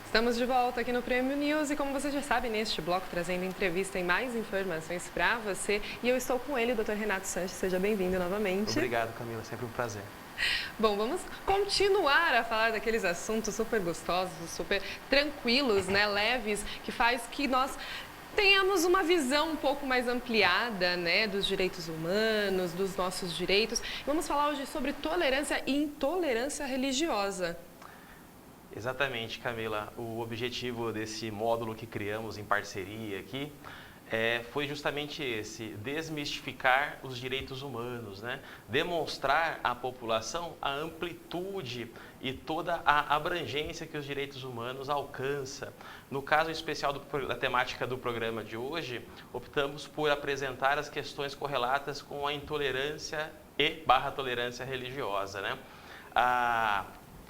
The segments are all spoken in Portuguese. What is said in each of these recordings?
Estamos de volta aqui no Prêmio News e como você já sabe, neste bloco trazendo entrevista e mais informações para você. E eu estou com ele, o Dr. Renato Sanches. Seja bem-vindo novamente. Obrigado, Camila. Sempre um prazer. Bom, vamos continuar a falar daqueles assuntos super gostosos, super tranquilos, né, leves, que faz que nós tenhamos uma visão um pouco mais ampliada, né, dos direitos humanos, dos nossos direitos. Vamos falar hoje sobre tolerância e intolerância religiosa. Exatamente, Camila. O objetivo desse módulo que criamos em parceria aqui foi justamente esse, desmistificar os direitos humanos, né? Demonstrar à população a amplitude e toda a abrangência que os direitos humanos alcançam. No caso especial da temática do programa de hoje, optamos por apresentar as questões correlatas com a intolerância e/barra tolerância religiosa, né?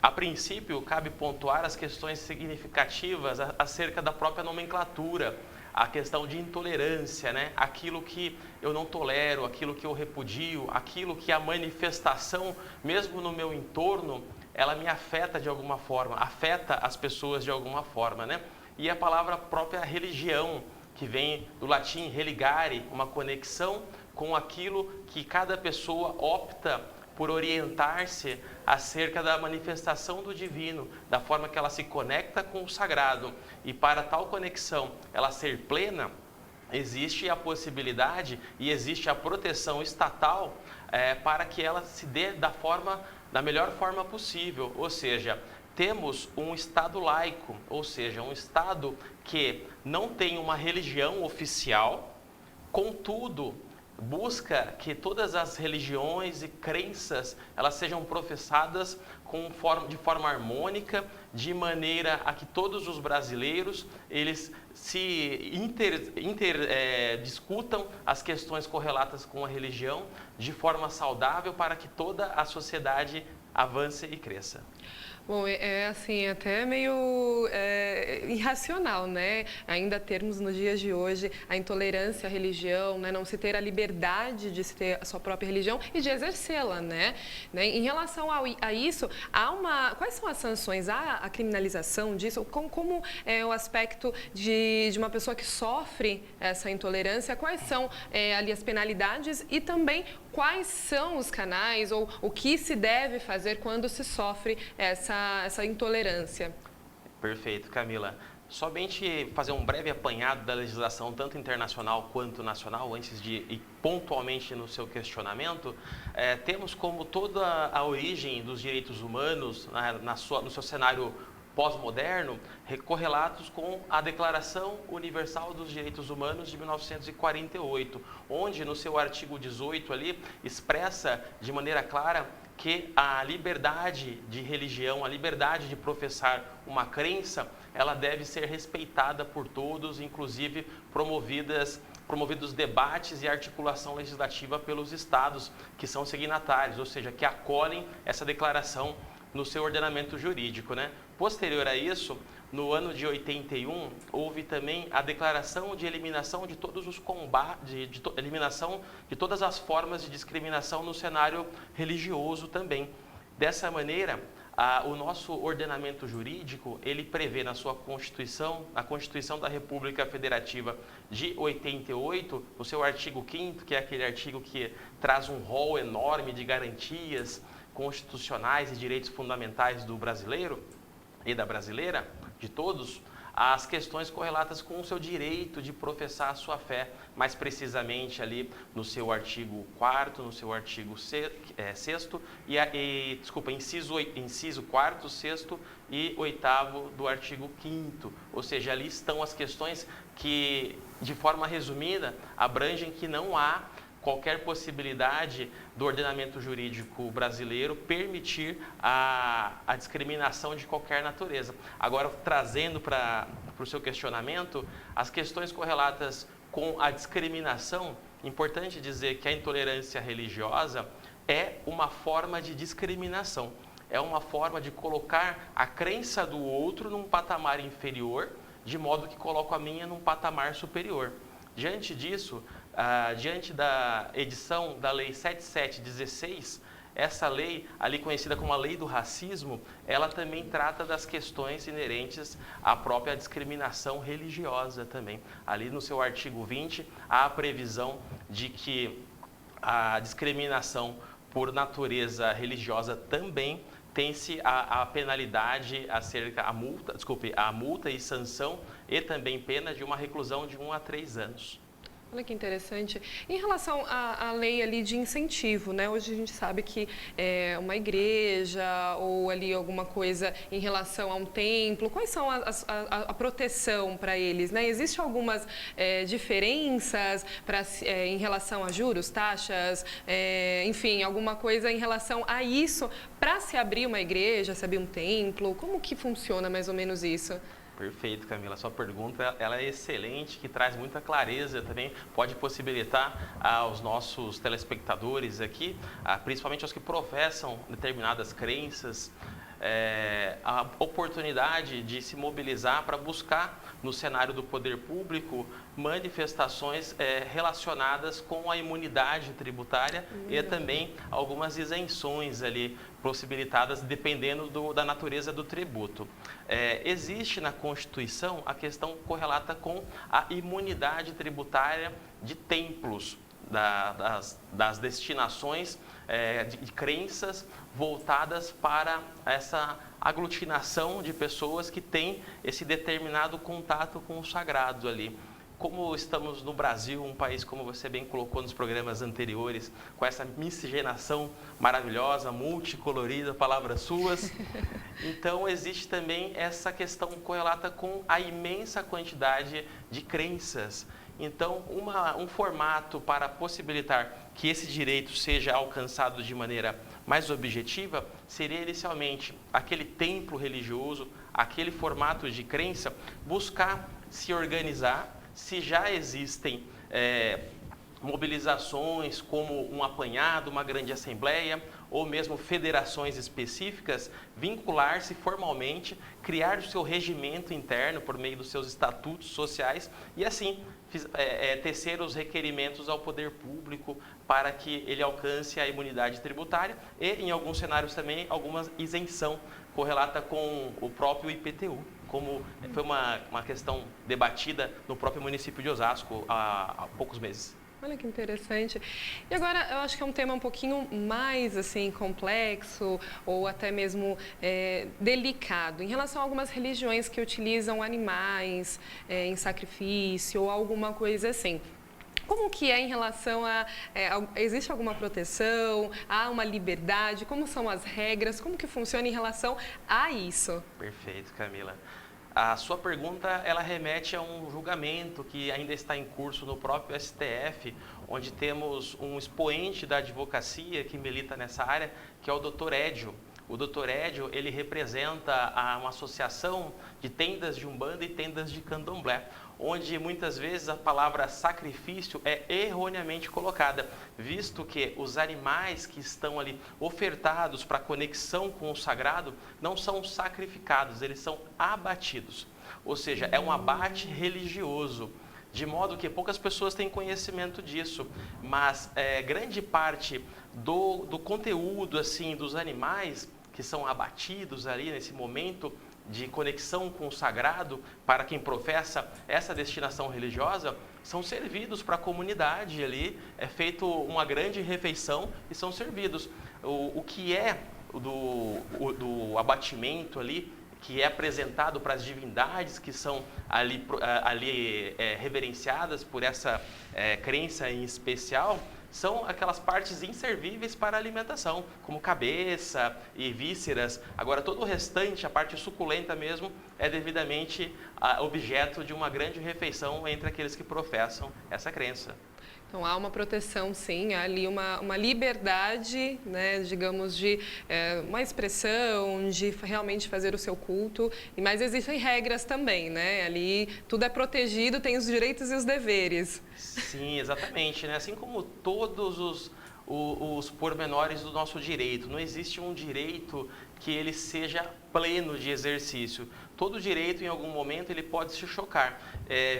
A princípio, cabe pontuar as questões significativas acerca da própria nomenclatura, a questão de intolerância, né? Aquilo que eu não tolero, aquilo que eu repudio, aquilo que a manifestação, mesmo no meu entorno, ela me afeta de alguma forma, afeta as pessoas de alguma forma, né? E a palavra própria religião, que vem do latim religare, uma conexão com aquilo que cada pessoa opta por orientar-se acerca da manifestação do divino, da forma que ela se conecta com o sagrado. E para tal conexão ela ser plena, existe a possibilidade e existe a proteção estatal para que ela se dê da melhor forma possível. Ou seja, temos um Estado laico, ou seja, um Estado que não tem uma religião oficial, contudo, busca que todas as religiões e crenças elas sejam professadas de forma harmônica, de maneira a que todos os brasileiros eles se discutam as questões correlatas com a religião de forma saudável para que toda a sociedade avance e cresça. Bom, é assim, até meio irracional, né? Ainda termos nos dias de hoje a intolerância à religião, né? Não se ter a liberdade de se ter a sua própria religião e de exercê-la, né? Em relação a isso, quais são as sanções? Há a criminalização disso? Como é o aspecto de uma pessoa que sofre essa intolerância? Quais são ali as penalidades e também quais são os canais ou o que se deve fazer quando se sofre essa intolerância? Perfeito, Camila. Somente fazer um breve apanhado da legislação, tanto internacional quanto nacional, antes de ir pontualmente no seu questionamento. Temos como toda a origem dos direitos humanos, no seu cenário pós-moderno, correlatos com a Declaração Universal dos Direitos Humanos de 1948, onde no seu artigo 18 ali expressa de maneira clara que a liberdade de religião, a liberdade de professar uma crença, ela deve ser respeitada por todos, inclusive promovidos debates e articulação legislativa pelos estados que são signatários, ou seja, que acolhem essa declaração no seu ordenamento jurídico, né? Posterior a isso, no ano de 81, houve também a declaração de eliminação de todos os eliminação de todas as formas de discriminação no cenário religioso também. Dessa maneira, o nosso ordenamento jurídico, ele prevê na sua Constituição, na Constituição da República Federativa de 88, no seu artigo 5º, que é aquele artigo que traz um rol enorme de garantias constitucionais e direitos fundamentais do brasileiro e da brasileira, de todos, as questões correlatas com o seu direito de professar a sua fé, mais precisamente ali no seu artigo 4º, no seu artigo 6º, inciso 4º, 6º e 8º do artigo 5º. Ou seja, ali estão as questões que, de forma resumida, abrangem que não há qualquer possibilidade do ordenamento jurídico brasileiro permitir a discriminação de qualquer natureza. Agora, trazendo para o seu questionamento, as questões correlatas com a discriminação, importante dizer que a intolerância religiosa é uma forma de discriminação, é uma forma de colocar a crença do outro num patamar inferior, de modo que coloco a minha num patamar superior. Diante disso, diante da edição da Lei 7716, essa lei, ali conhecida como a lei do racismo, ela também trata das questões inerentes à própria discriminação religiosa também. Ali no seu artigo 20, há a previsão de que a discriminação por natureza religiosa também tem-se a penalidade a multa e sanção e também pena de uma reclusão de 1 a 3 anos. Olha que interessante. Em relação à lei ali de incentivo, né? Hoje a gente sabe que uma igreja ou ali alguma coisa em relação a um templo, quais são a proteção para eles, né? Existem algumas diferenças em relação a juros, taxas, enfim, alguma coisa em relação a isso para se abrir uma igreja, se abrir um templo? Como que funciona mais ou menos isso? Perfeito, Camila. Sua pergunta ela é excelente, que traz muita clareza também, pode possibilitar aos nossos telespectadores aqui, principalmente aos que professam determinadas crenças, a oportunidade de se mobilizar para buscar no cenário do poder público manifestações relacionadas com a imunidade tributária e também algumas isenções ali possibilitadas dependendo da natureza do tributo. Existe na Constituição a questão correlata com a imunidade tributária de templos, das destinações de crenças voltadas para essa aglutinação de pessoas que têm esse determinado contato com o sagrado ali. Como estamos no Brasil, um país, como você bem colocou nos programas anteriores, com essa miscigenação maravilhosa, multicolorida, palavras suas, então existe também essa questão correlata com a imensa quantidade de crenças. Então, um formato para possibilitar que esse direito seja alcançado de maneira mais objetiva seria inicialmente aquele templo religioso, aquele formato de crença, buscar se organizar. Se já existem mobilizações como um apanhado, uma grande assembleia ou mesmo federações específicas, vincular-se formalmente, criar o seu regimento interno por meio dos seus estatutos sociais e assim tecer os requerimentos ao poder público para que ele alcance a imunidade tributária e, em alguns cenários também, alguma isenção correlata com o próprio IPTU, como foi uma questão debatida no próprio município de Osasco há poucos meses. Olha que interessante. E agora, eu acho que é um tema um pouquinho mais assim complexo ou até mesmo delicado, em relação a algumas religiões que utilizam animais em sacrifício ou alguma coisa assim. Como que é em relação existe alguma proteção, há uma liberdade, como são as regras, como que funciona em relação a isso? Perfeito, Camila. A sua pergunta, ela remete a um julgamento que ainda está em curso no próprio STF, onde temos um expoente da advocacia que milita nessa área, que é o Dr. Édio. O Dr. Édio, ele representa uma associação de tendas de Umbanda e tendas de Candomblé, onde muitas vezes a palavra sacrifício é erroneamente colocada, visto que os animais que estão ali ofertados para conexão com o sagrado não são sacrificados, eles são abatidos. Ou seja, é um abate religioso, de modo que poucas pessoas têm conhecimento disso, mas grande parte do conteúdo assim dos animais que são abatidos ali nesse momento de conexão com o sagrado, para quem professa essa destinação religiosa, são servidos para a comunidade ali, é feito uma grande refeição e são servidos. O que é do abatimento ali, que é apresentado para as divindades que são ali reverenciadas por essa crença em especial, são aquelas partes inservíveis para a alimentação, como cabeça e vísceras. Agora, todo o restante, a parte suculenta mesmo, é devidamente objeto de uma grande refeição entre aqueles que professam essa crença. Então, há uma proteção, sim, há ali uma liberdade, né, digamos, de uma expressão, de realmente fazer o seu culto, mas existem regras também, né? Ali tudo é protegido, tem os direitos e os deveres. Sim, exatamente, né? Assim como todos os pormenores do nosso direito, não existe um direito que ele seja pleno de exercício. Todo direito, em algum momento, ele pode se chocar.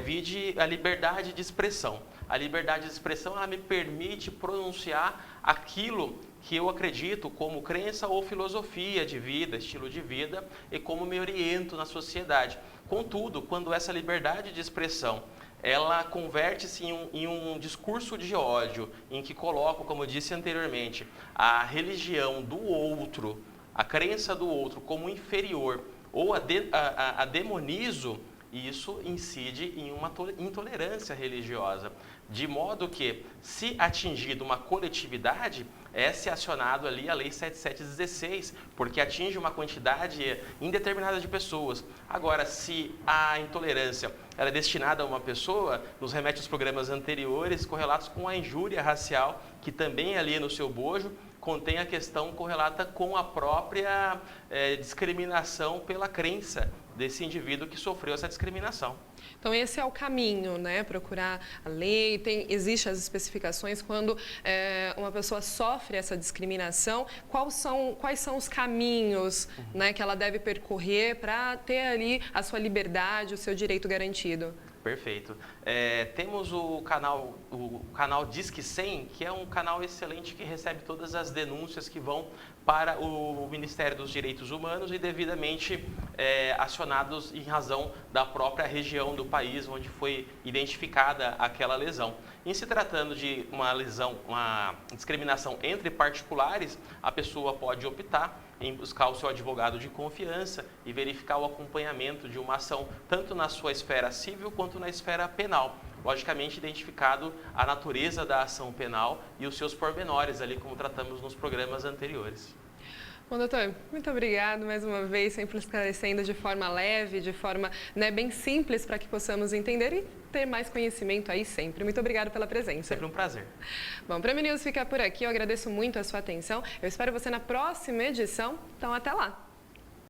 Vide a liberdade de expressão. A liberdade de expressão, ela me permite pronunciar aquilo que eu acredito como crença ou filosofia de vida, estilo de vida e como me oriento na sociedade. Contudo, quando essa liberdade de expressão ela converte-se em um discurso de ódio, em que coloco, como eu disse anteriormente, a religião do outro, a crença do outro como inferior, ou a demonizo, isso incide em uma intolerância religiosa. De modo que, se atingido uma coletividade, é-se acionado ali a Lei 7716, porque atinge uma quantidade indeterminada de pessoas. Agora, se a intolerância ela é destinada a uma pessoa, nos remete aos programas anteriores correlatos com a injúria racial, que também ali no seu bojo contém a questão correlata com a própria discriminação pela crença desse indivíduo que sofreu essa discriminação. Então, esse é o caminho, né? Procurar a lei, existem as especificações quando uma pessoa sofre essa discriminação, quais são os caminhos, né, que ela deve percorrer para ter ali a sua liberdade, o seu direito garantido. Perfeito. Temos o canal Disque 100, que é um canal excelente que recebe todas as denúncias que vão para o Ministério dos Direitos Humanos e devidamente acionados em razão da própria região do país onde foi identificada aquela lesão. Em se tratando de uma lesão, uma discriminação entre particulares, a pessoa pode optar em buscar o seu advogado de confiança e verificar o acompanhamento de uma ação, tanto na sua esfera civil quanto na esfera penal. Logicamente, identificado a natureza da ação penal e os seus pormenores, ali como tratamos nos programas anteriores. Bom, doutor, muito obrigado mais uma vez, sempre esclarecendo de forma leve, de forma bem simples para que possamos entender e ter mais conhecimento aí sempre. Muito obrigado pela presença. Sempre um prazer. Bom, para o News ficar por aqui, eu agradeço muito a sua atenção. Eu espero você na próxima edição, então até lá.